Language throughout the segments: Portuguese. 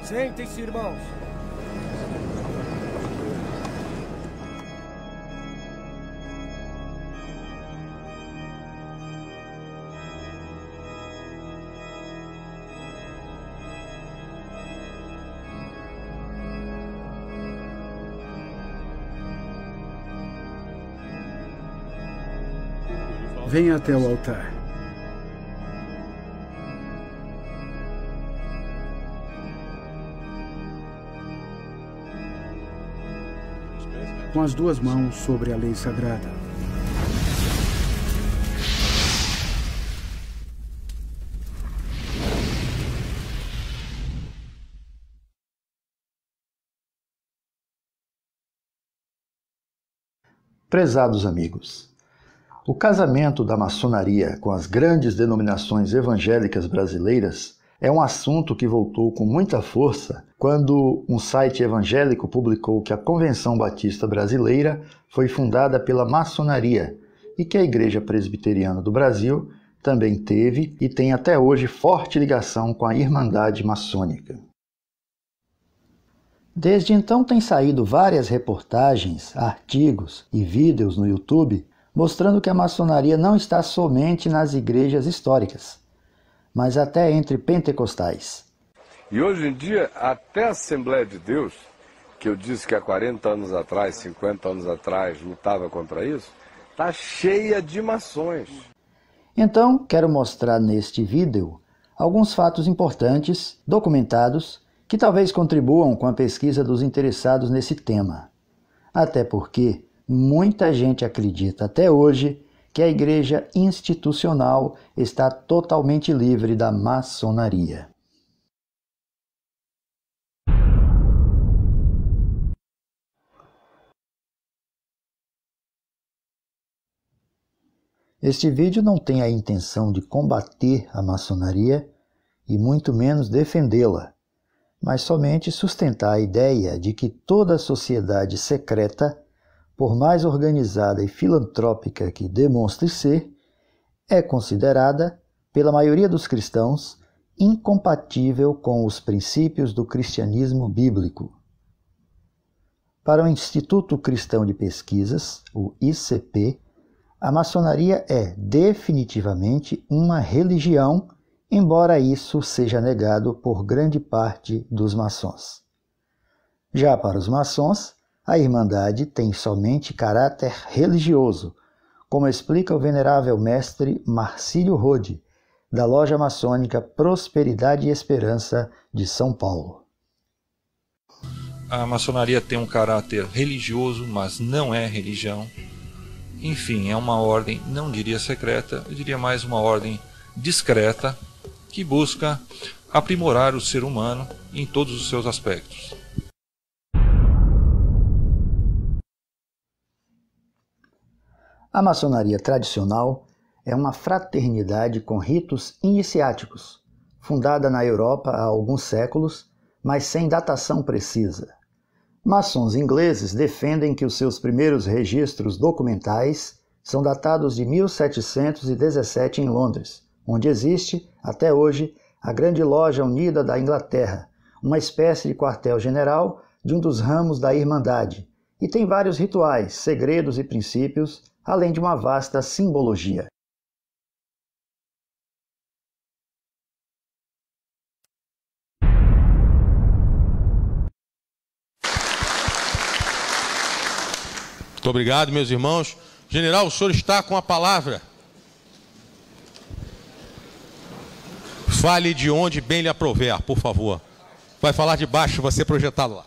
Sentem-se, irmãos. Venha até o altar. Com as duas mãos sobre a lei sagrada. Prezados amigos, o casamento da maçonaria com as grandes denominações evangélicas brasileiras é um assunto que voltou com muita força quando um site evangélico publicou que a Convenção Batista Brasileira foi fundada pela maçonaria e que a Igreja Presbiteriana do Brasil também teve e tem até hoje forte ligação com a Irmandade Maçônica. Desde então tem saído várias reportagens, artigos e vídeos no YouTube mostrando que a maçonaria não está somente nas igrejas históricas, mas até entre pentecostais. E hoje em dia, até a Assembleia de Deus, que eu disse que há 40 anos atrás, 50 anos atrás, lutava contra isso, está cheia de maçons. Então, quero mostrar neste vídeo alguns fatos importantes, documentados, que talvez contribuam com a pesquisa dos interessados nesse tema. Até porque muita gente acredita até hoje que a igreja institucional está totalmente livre da maçonaria. Este vídeo não tem a intenção de combater a maçonaria e muito menos defendê-la, mas somente sustentar a ideia de que toda sociedade secreta, por mais organizada e filantrópica que demonstre ser, é considerada, pela maioria dos cristãos, incompatível com os princípios do cristianismo bíblico. Para o Instituto Cristão de Pesquisas, o ICP, a maçonaria é definitivamente uma religião, embora isso seja negado por grande parte dos maçons. Já para os maçons, a Irmandade tem somente caráter religioso, como explica o venerável mestre Marcílio Rode, da loja maçônica Prosperidade e Esperança de São Paulo. A maçonaria tem um caráter religioso, mas não é religião. Enfim, é uma ordem, não diria secreta, eu diria mais uma ordem discreta, que busca aprimorar o ser humano em todos os seus aspectos. A maçonaria tradicional é uma fraternidade com ritos iniciáticos, fundada na Europa há alguns séculos, mas sem datação precisa. Maçons ingleses defendem que os seus primeiros registros documentais são datados de 1717 em Londres, onde existe, até hoje, a Grande Loja Unida da Inglaterra, uma espécie de quartel-general de um dos ramos da Irmandade, e tem vários rituais, segredos e princípios, além de uma vasta simbologia. Muito obrigado, meus irmãos. General, o senhor está com a palavra. Fale de onde bem lhe aprover, por favor. Vai falar de baixo, vai ser projetado lá.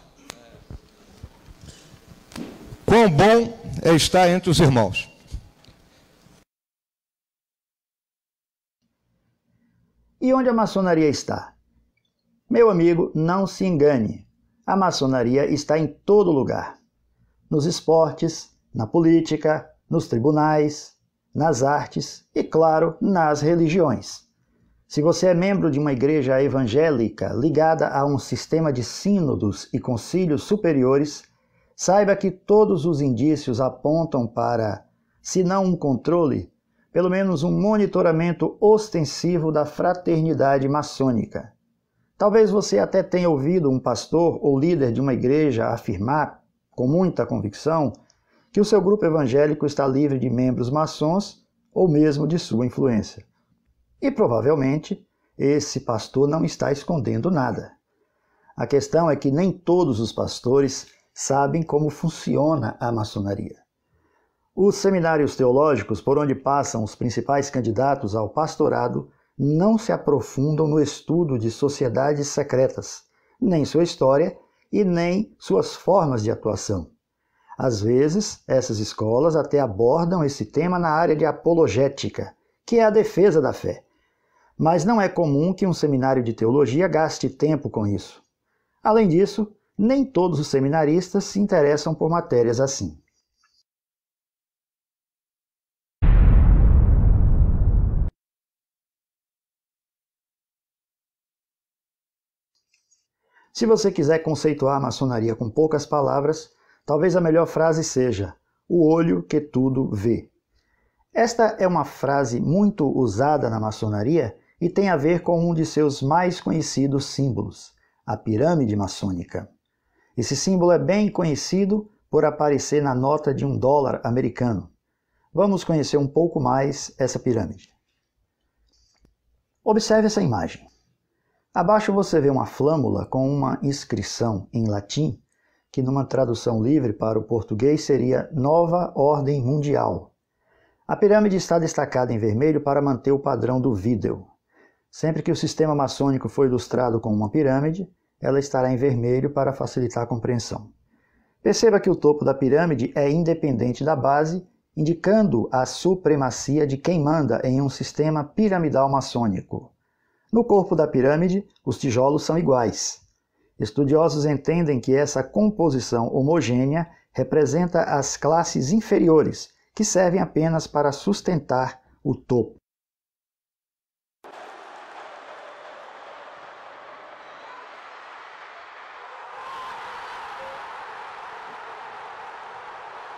Quão bom é estar entre os irmãos. E onde a maçonaria está? Meu amigo, não se engane. A maçonaria está em todo lugar. Nos esportes, na política, nos tribunais, nas artes e, claro, nas religiões. Se você é membro de uma igreja evangélica ligada a um sistema de sínodos e concílios superiores, saiba que todos os indícios apontam para, se não um controle, pelo menos um monitoramento ostensivo da fraternidade maçônica. Talvez você até tenha ouvido um pastor ou líder de uma igreja afirmar, com muita convicção, que o seu grupo evangélico está livre de membros maçons ou mesmo de sua influência. E provavelmente esse pastor não está escondendo nada. A questão é que nem todos os pastores sabem como funciona a maçonaria. Os seminários teológicos por onde passam os principais candidatos ao pastorado não se aprofundam no estudo de sociedades secretas, nem sua história e nem suas formas de atuação. Às vezes, essas escolas até abordam esse tema na área de apologética, que é a defesa da fé. Mas não é comum que um seminário de teologia gaste tempo com isso. Além disso, nem todos os seminaristas se interessam por matérias assim. Se você quiser conceituar a maçonaria com poucas palavras, talvez a melhor frase seja: o olho que tudo vê. Esta é uma frase muito usada na maçonaria e tem a ver com um de seus mais conhecidos símbolos, a pirâmide maçônica. Esse símbolo é bem conhecido por aparecer na nota de $1 americano. Vamos conhecer um pouco mais essa pirâmide. Observe essa imagem. Abaixo você vê uma flâmula com uma inscrição em latim, que numa tradução livre para o português seria Nova Ordem Mundial. A pirâmide está destacada em vermelho para manter o padrão do vídeo. Sempre que o sistema maçônico for ilustrado com uma pirâmide, ela estará em vermelho para facilitar a compreensão. Perceba que o topo da pirâmide é independente da base, indicando a supremacia de quem manda em um sistema piramidal maçônico. No corpo da pirâmide, os tijolos são iguais. Estudiosos entendem que essa composição homogênea representa as classes inferiores, que servem apenas para sustentar o topo.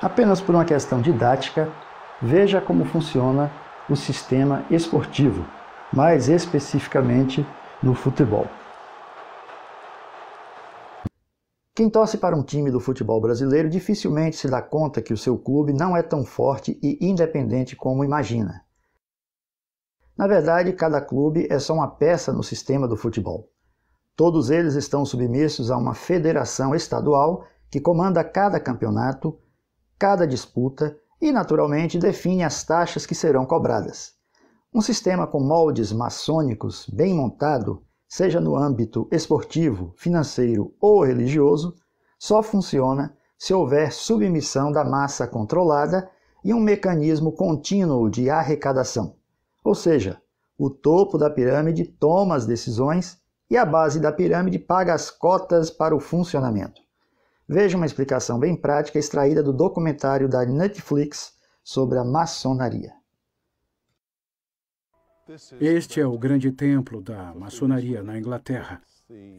Apenas por uma questão didática, veja como funciona o sistema esportivo, mais especificamente no futebol. Quem torce para um time do futebol brasileiro dificilmente se dá conta que o seu clube não é tão forte e independente como imagina. Na verdade, cada clube é só uma peça no sistema do futebol. Todos eles estão submissos a uma federação estadual que comanda cada campeonato, cada disputa e, naturalmente, define as taxas que serão cobradas. Um sistema com moldes maçônicos bem montado, seja no âmbito esportivo, financeiro ou religioso, só funciona se houver submissão da massa controlada e um mecanismo contínuo de arrecadação. Ou seja, o topo da pirâmide toma as decisões e a base da pirâmide paga as cotas para o funcionamento. Veja uma explicação bem prática extraída do documentário da Netflix sobre a maçonaria. Este é o grande templo da maçonaria na Inglaterra.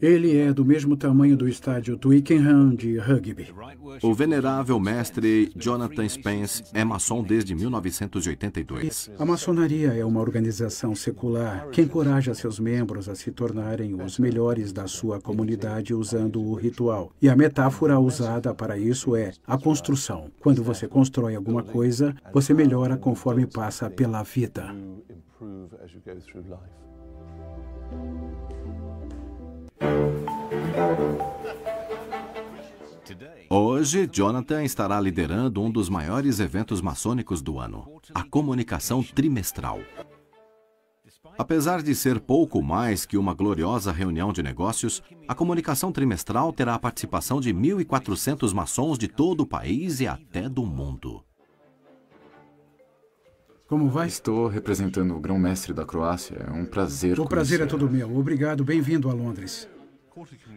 Ele é do mesmo tamanho do estádio Twickenham de rugby. O venerável mestre Jonathan Spence é maçom desde 1982. A maçonaria é uma organização secular que encoraja seus membros a se tornarem os melhores da sua comunidade usando o ritual. E a metáfora usada para isso é a construção. Quando você constrói alguma coisa, você melhora conforme passa pela vida. Hoje, Jonathan estará liderando um dos maiores eventos maçônicos do ano, a comunicação trimestral. Apesar de ser pouco mais que uma gloriosa reunião de negócios, a comunicação trimestral terá a participação de 1.400 maçons de todo o país e até do mundo. Como vai? Estou representando o grão-mestre da Croácia. É um prazer. O prazer é todo meu. Obrigado. Bem-vindo a Londres.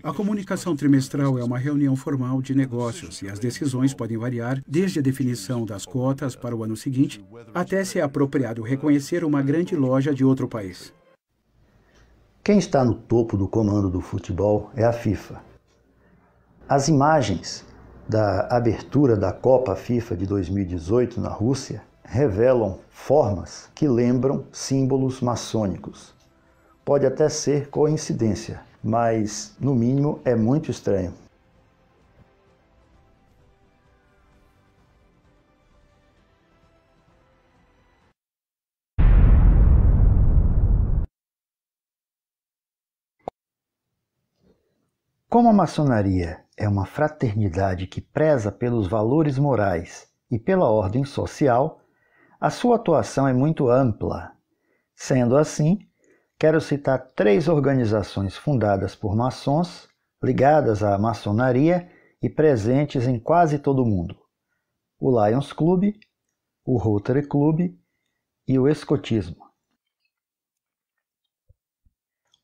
A comunicação trimestral é uma reunião formal de negócios e as decisões podem variar desde a definição das cotas para o ano seguinte até se é apropriado reconhecer uma grande loja de outro país. Quem está no topo do comando do futebol é a FIFA. As imagens da abertura da Copa FIFA de 2018 na Rússia revelam formas que lembram símbolos maçônicos. Pode até ser coincidência, mas, no mínimo, é muito estranho. Como a maçonaria é uma fraternidade que preza pelos valores morais e pela ordem social, a sua atuação é muito ampla. Sendo assim, quero citar 3 organizações fundadas por maçons, ligadas à maçonaria e presentes em quase todo o mundo: o Lions Club, o Rotary Club e o Escotismo.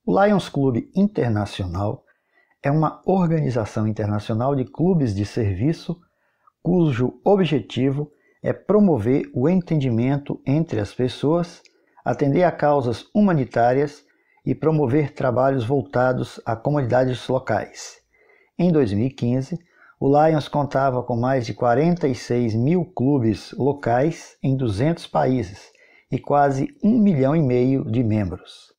O Lions Club Internacional é uma organização internacional de clubes de serviço cujo objetivo é promover o entendimento entre as pessoas, atender a causas humanitárias e promover trabalhos voltados a comunidades locais. Em 2015, o Lions contava com mais de 46 mil clubes locais em 200 países e quase 1,5 milhão de membros.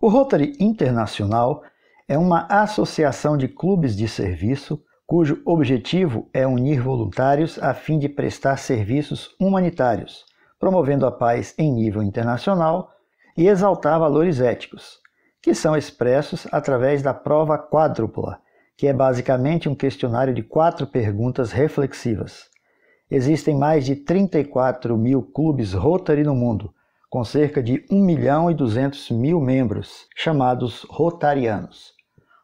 O Rotary Internacional é uma associação de clubes de serviço cujo objetivo é unir voluntários a fim de prestar serviços humanitários, promovendo a paz em nível internacional e exaltar valores éticos, que são expressos através da prova quádrupla, que é basicamente um questionário de 4 perguntas reflexivas. Existem mais de 34 mil clubes Rotary no mundo, com cerca de 1.200.000 membros, chamados rotarianos.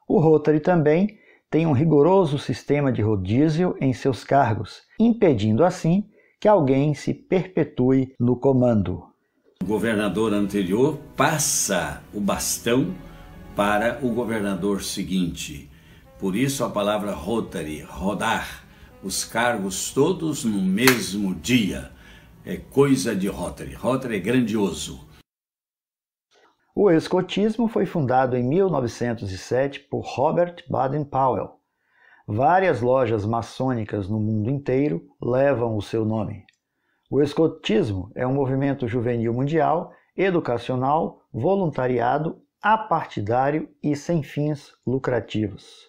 O Rotary também tem um rigoroso sistema de rodízio em seus cargos, impedindo assim que alguém se perpetue no comando. O governador anterior passa o bastão para o governador seguinte. Por isso a palavra Rotary, rodar, os cargos todos no mesmo dia. É coisa de Rotary. Rotary é grandioso. O escotismo foi fundado em 1907 por Robert Baden-Powell. Várias lojas maçônicas no mundo inteiro levam o seu nome. O escotismo é um movimento juvenil mundial, educacional, voluntariado, apartidário e sem fins lucrativos.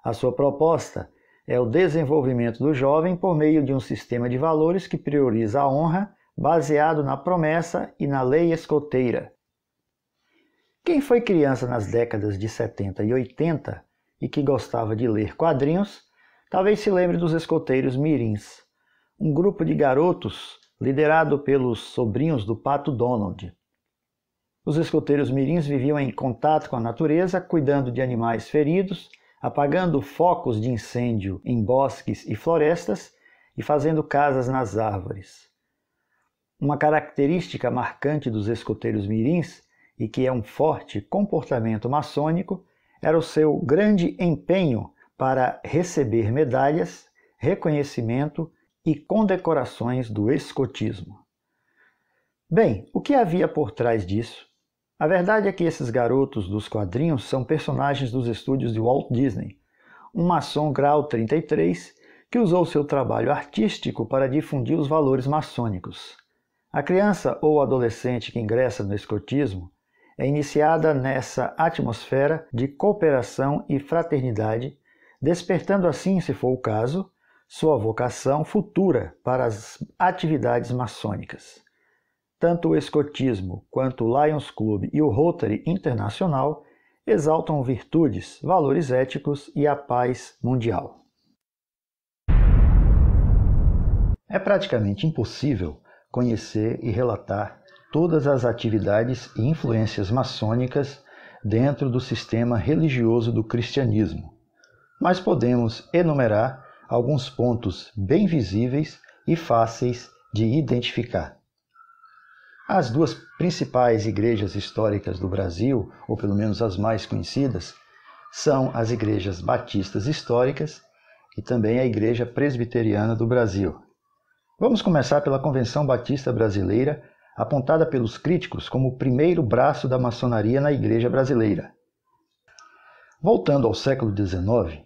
A sua proposta é o desenvolvimento do jovem por meio de um sistema de valores que prioriza a honra, baseado na promessa e na lei escoteira. Quem foi criança nas décadas de 70 e 80 e que gostava de ler quadrinhos, talvez se lembre dos escoteiros mirins, um grupo de garotos liderado pelos sobrinhos do Pato Donald. Os escoteiros mirins viviam em contato com a natureza, cuidando de animais feridos, apagando focos de incêndio em bosques e florestas e fazendo casas nas árvores. Uma característica marcante dos escoteiros mirins, e que é um forte comportamento maçônico, era o seu grande empenho para receber medalhas, reconhecimento e condecorações do escotismo. Bem, o que havia por trás disso? A verdade é que esses garotos dos quadrinhos são personagens dos estúdios de Walt Disney, um maçom grau 33 que usou seu trabalho artístico para difundir os valores maçônicos. A criança ou adolescente que ingressa no escotismo é iniciada nessa atmosfera de cooperação e fraternidade, despertando assim, se for o caso, sua vocação futura para as atividades maçônicas. Tanto o escotismo quanto o Lions Club e o Rotary Internacional exaltam virtudes, valores éticos e a paz mundial. É praticamente impossível conhecer e relatar todas as atividades e influências maçônicas dentro do sistema religioso do cristianismo, mas podemos enumerar alguns pontos bem visíveis e fáceis de identificar. As 2 principais igrejas históricas do Brasil, ou pelo menos as mais conhecidas, são as igrejas batistas históricas e também a Igreja Presbiteriana do Brasil. Vamos começar pela Convenção Batista Brasileira, apontada pelos críticos como o primeiro braço da maçonaria na Igreja brasileira. Voltando ao século XIX,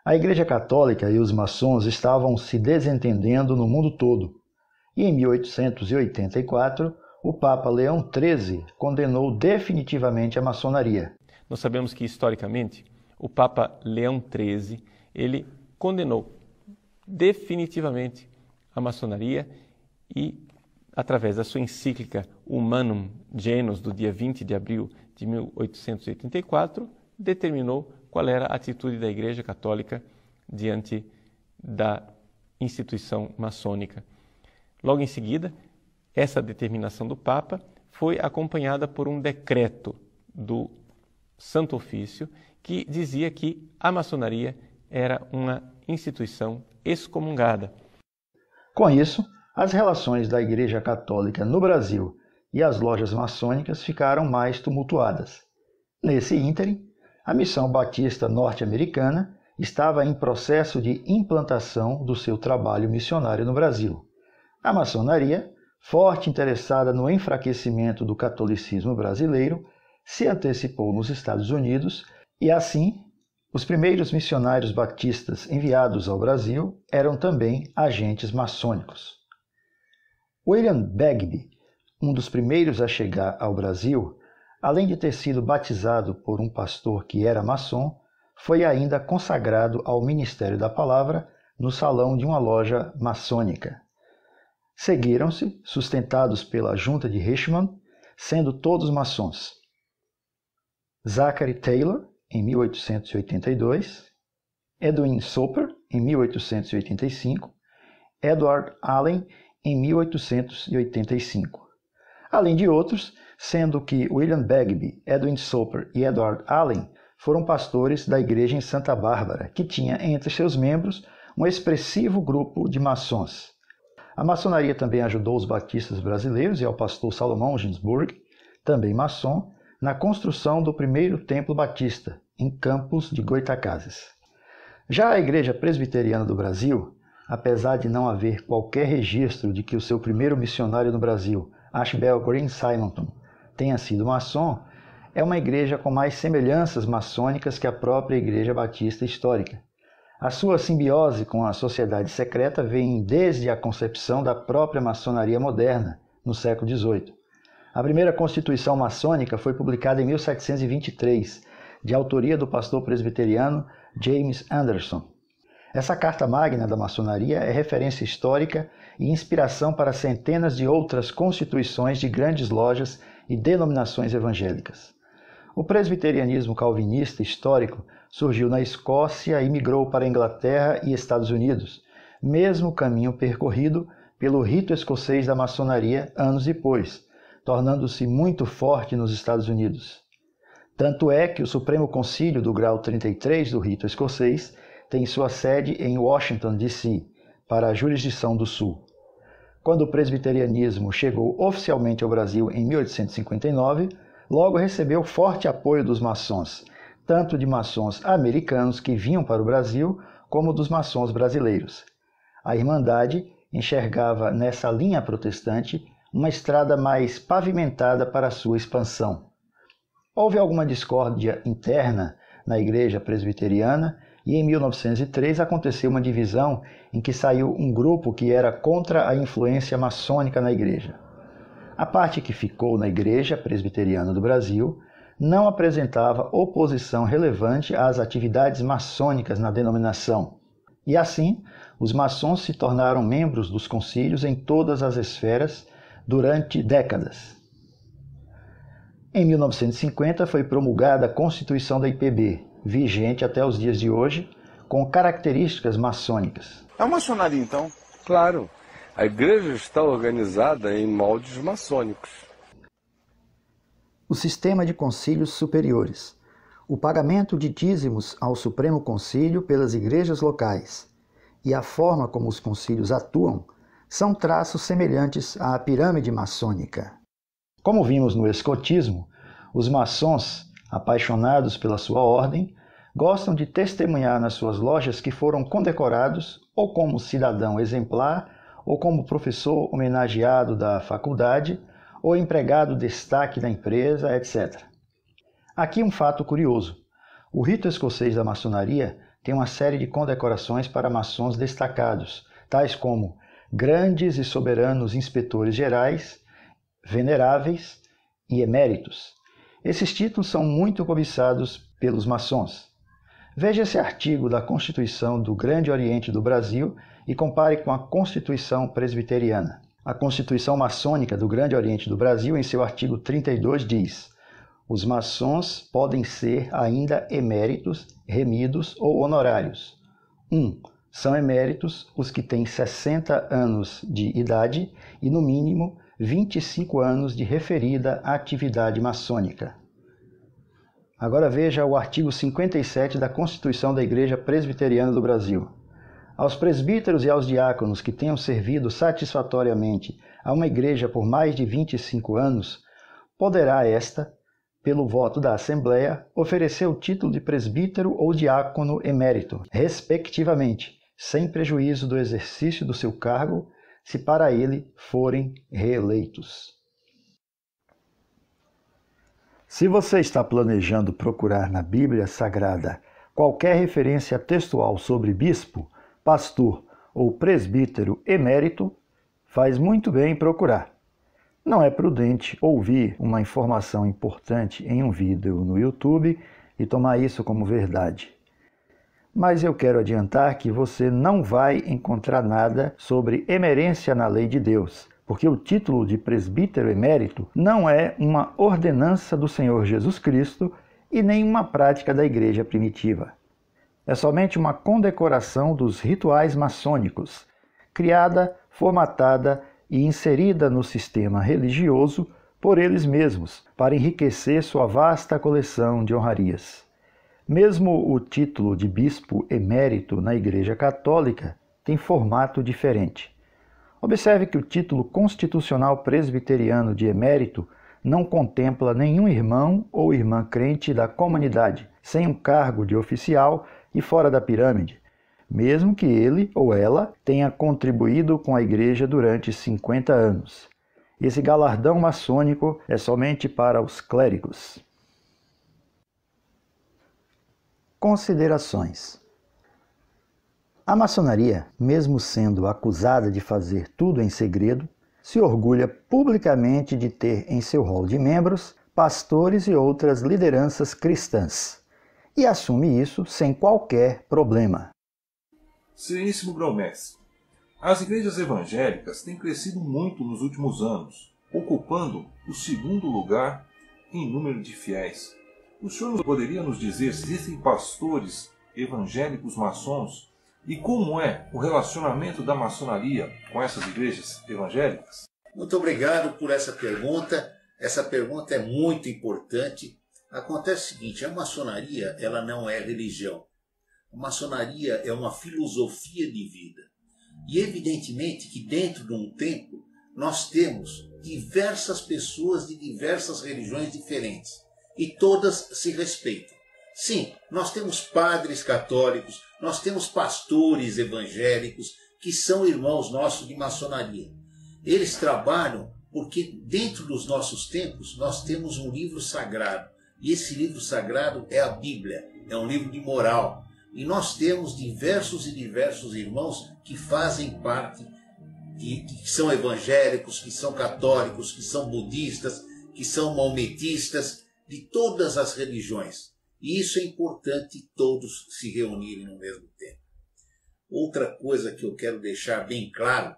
a Igreja Católica e os maçons estavam se desentendendo no mundo todo, e em 1884, o Papa Leão XIII condenou definitivamente a maçonaria. Nós sabemos que, historicamente, o Papa Leão XIII, ele condenou definitivamente a maçonaria e, através da sua encíclica Humanum Genus, do dia 20 de abril de 1884, determinou qual era a atitude da Igreja Católica diante da instituição maçônica. Logo em seguida, essa determinação do Papa foi acompanhada por um decreto do Santo Ofício que dizia que a maçonaria era uma instituição excomungada. Com isso, as relações da Igreja Católica no Brasil e as lojas maçônicas ficaram mais tumultuadas. Nesse ínterim, a Missão Batista Norte-Americana estava em processo de implantação do seu trabalho missionário no Brasil. A maçonaria, forte interessada no enfraquecimento do catolicismo brasileiro, se antecipou nos Estados Unidos e, assim, os primeiros missionários batistas enviados ao Brasil eram também agentes maçônicos. William Bagby, um dos primeiros a chegar ao Brasil, além de ter sido batizado por um pastor que era maçom, foi ainda consagrado ao ministério da palavra no salão de uma loja maçônica. Seguiram-se, sustentados pela junta de Richmond, sendo todos maçons, Zachary Taylor, em 1882, Edwin Soper, em 1885, Edward Allen, em 1885, além de outros, sendo que William Bagby, Edwin Soper e Edward Allen foram pastores da igreja em Santa Bárbara, que tinha entre seus membros um expressivo grupo de maçons. A maçonaria também ajudou os batistas brasileiros e ao pastor Salomão Ginsburg, também maçom, na construção do primeiro templo batista, em Campos de Goytacazes. Já a Igreja Presbiteriana do Brasil, apesar de não haver qualquer registro de que o seu primeiro missionário no Brasil, Ashbel Green Simonton, tenha sido maçom, é uma igreja com mais semelhanças maçônicas que a própria Igreja Batista histórica. A sua simbiose com a sociedade secreta vem desde a concepção da própria maçonaria moderna, no século XVIII. A primeira Constituição maçônica foi publicada em 1723, de autoria do pastor presbiteriano James Anderson. Essa carta magna da maçonaria é referência histórica e inspiração para centenas de outras constituições de grandes lojas e denominações evangélicas. O presbiterianismo calvinista histórico surgiu na Escócia e migrou para a Inglaterra e Estados Unidos, mesmo caminho percorrido pelo rito escocês da maçonaria anos depois, tornando-se muito forte nos Estados Unidos. Tanto é que o Supremo Concílio do grau 33 do rito escocês tem sua sede em Washington, D.C., para a jurisdição do Sul. Quando o presbiterianismo chegou oficialmente ao Brasil em 1859, logo recebeu forte apoio dos maçons, tanto de maçons americanos que vinham para o Brasil, como dos maçons brasileiros. A Irmandade enxergava nessa linha protestante uma estrada mais pavimentada para a sua expansão. Houve alguma discórdia interna na Igreja Presbiteriana e em 1903 aconteceu uma divisão em que saiu um grupo que era contra a influência maçônica na Igreja. A parte que ficou na Igreja Presbiteriana do Brasil não apresentava oposição relevante às atividades maçônicas na denominação, e assim os maçons se tornaram membros dos concílios em todas as esferas durante décadas. Em 1950 foi promulgada a Constituição da IPB, vigente até os dias de hoje, com características maçônicas. É uma maçonaria, então? Claro. A igreja está organizada em moldes maçônicos. O sistema de concílios superiores, o pagamento de dízimos ao Supremo Concílio pelas igrejas locais e a forma como os concílios atuam são traços semelhantes à pirâmide maçônica. Como vimos no escotismo, os maçons, apaixonados pela sua ordem, gostam de testemunhar nas suas lojas que foram condecorados ou como cidadão exemplar, ou como professor homenageado da faculdade, ou empregado destaque da empresa, etc. Aqui um fato curioso. O rito escocês da maçonaria tem uma série de condecorações para maçons destacados, tais como grandes e soberanos inspetores gerais, veneráveis e eméritos. Esses títulos são muito cobiçados pelos maçons. Veja esse artigo da Constituição do Grande Oriente do Brasil e compare com a Constituição Presbiteriana. A Constituição Maçônica do Grande Oriente do Brasil, em seu artigo 32, diz: os maçons podem ser ainda eméritos, remidos ou honorários. 1. São eméritos os que têm 60 anos de idade e, no mínimo, 25 anos de referida atividade maçônica. Agora veja o artigo 57 da Constituição da Igreja Presbiteriana do Brasil. Aos presbíteros e aos diáconos que tenham servido satisfatoriamente a uma igreja por mais de 25 anos, poderá esta, pelo voto da Assembleia, oferecer o título de presbítero ou diácono emérito, respectivamente, sem prejuízo do exercício do seu cargo, se para ele forem reeleitos. Se você está planejando procurar na Bíblia Sagrada qualquer referência textual sobre bispo, pastor ou presbítero emérito, faz muito bem em procurar. Não é prudente ouvir uma informação importante em um vídeo no YouTube e tomar isso como verdade. Mas eu quero adiantar que você não vai encontrar nada sobre emerência na lei de Deus, porque o título de presbítero emérito não é uma ordenança do Senhor Jesus Cristo e nem uma prática da igreja primitiva. É somente uma condecoração dos rituais maçônicos, criada, formatada e inserida no sistema religioso por eles mesmos, para enriquecer sua vasta coleção de honrarias. Mesmo o título de bispo emérito na Igreja Católica tem formato diferente. Observe que o título constitucional presbiteriano de emérito não contempla nenhum irmão ou irmã crente da comunidade, sem um cargo de oficial e fora da pirâmide, mesmo que ele ou ela tenha contribuído com a igreja durante 50 anos. Esse galardão maçônico é somente para os clérigos. Considerações. A maçonaria, mesmo sendo acusada de fazer tudo em segredo, se orgulha publicamente de ter em seu rol de membros pastores e outras lideranças cristãs, e assume isso sem qualquer problema. Sereníssimo Grão-Mestre, as igrejas evangélicas têm crescido muito nos últimos anos, ocupando o segundo lugar em número de fiéis. O senhor poderia nos dizer se existem pastores evangélicos maçons e como é o relacionamento da maçonaria com essas igrejas evangélicas? Muito obrigado por essa pergunta. Essa pergunta é muito importante. Acontece o seguinte, a maçonaria ela não é religião. A maçonaria é uma filosofia de vida. E evidentemente que dentro de um templo nós temos diversas pessoas de diversas religiões diferentes. E todas se respeitam. Sim, nós temos padres católicos, nós temos pastores evangélicos que são irmãos nossos de maçonaria. Eles trabalham porque dentro dos nossos templos nós temos um livro sagrado. E esse livro sagrado é a Bíblia, é um livro de moral. E nós temos diversos irmãos que fazem parte, que são evangélicos, que são católicos, que são budistas, que são maometistas, de todas as religiões. E isso é importante todos se reunirem no mesmo tempo. Outra coisa que eu quero deixar bem claro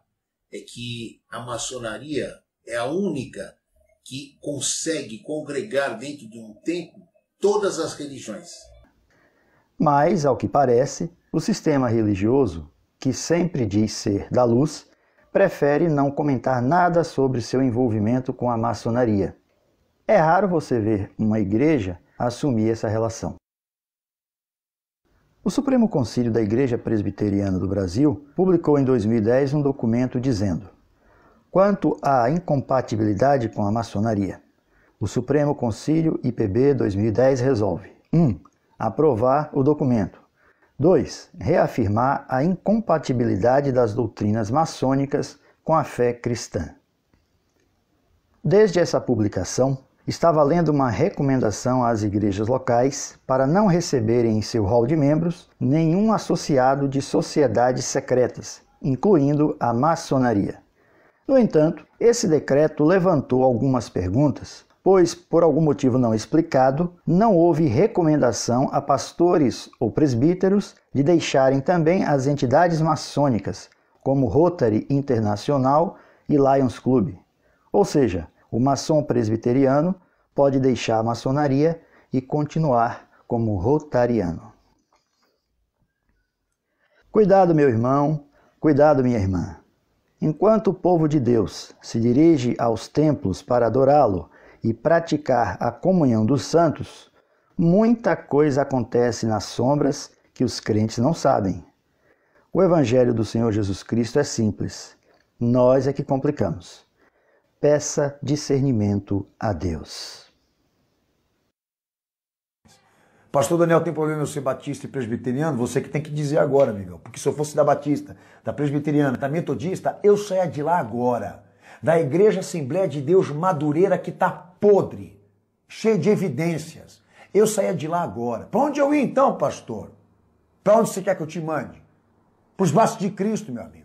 é que a maçonaria é a única que consegue congregar dentro de um templo todas as religiões. Mas, ao que parece, o sistema religioso, que sempre diz ser da luz, prefere não comentar nada sobre seu envolvimento com a maçonaria. É raro você ver uma igreja assumir essa relação. O Supremo Concílio da Igreja Presbiteriana do Brasil publicou em 2010 um documento dizendo: quanto à incompatibilidade com a maçonaria, o Supremo Concílio IPB 2010 resolve 1. Aprovar o documento. 2. Reafirmar a incompatibilidade das doutrinas maçônicas com a fé cristã. Desde essa publicação, está valendo uma recomendação às igrejas locais para não receberem em seu rol de membros nenhum associado de sociedades secretas, incluindo a maçonaria. No entanto, esse decreto levantou algumas perguntas, pois, por algum motivo não explicado, não houve recomendação a pastores ou presbíteros de deixarem também as entidades maçônicas, como Rotary Internacional e Lions Club. Ou seja, o maçom presbiteriano pode deixar a maçonaria e continuar como rotariano. Cuidado, meu irmão, cuidado, minha irmã. Enquanto o povo de Deus se dirige aos templos para adorá-lo e praticar a comunhão dos santos, muita coisa acontece nas sombras que os crentes não sabem. O Evangelho do Senhor Jesus Cristo é simples. Nós é que complicamos. Peça discernimento a Deus. Pastor Daniel, tem problema eu ser batista e presbiteriano? Você que tem que dizer agora, amigão. Porque se eu fosse da batista, da presbiteriana, da metodista, eu saia de lá agora. Da Igreja Assembleia de Deus Madureira, que está podre, cheia de evidências. Eu saia de lá agora. Para onde eu ia então, pastor? Para onde você quer que eu te mande? Para os braços de Cristo, meu amigo.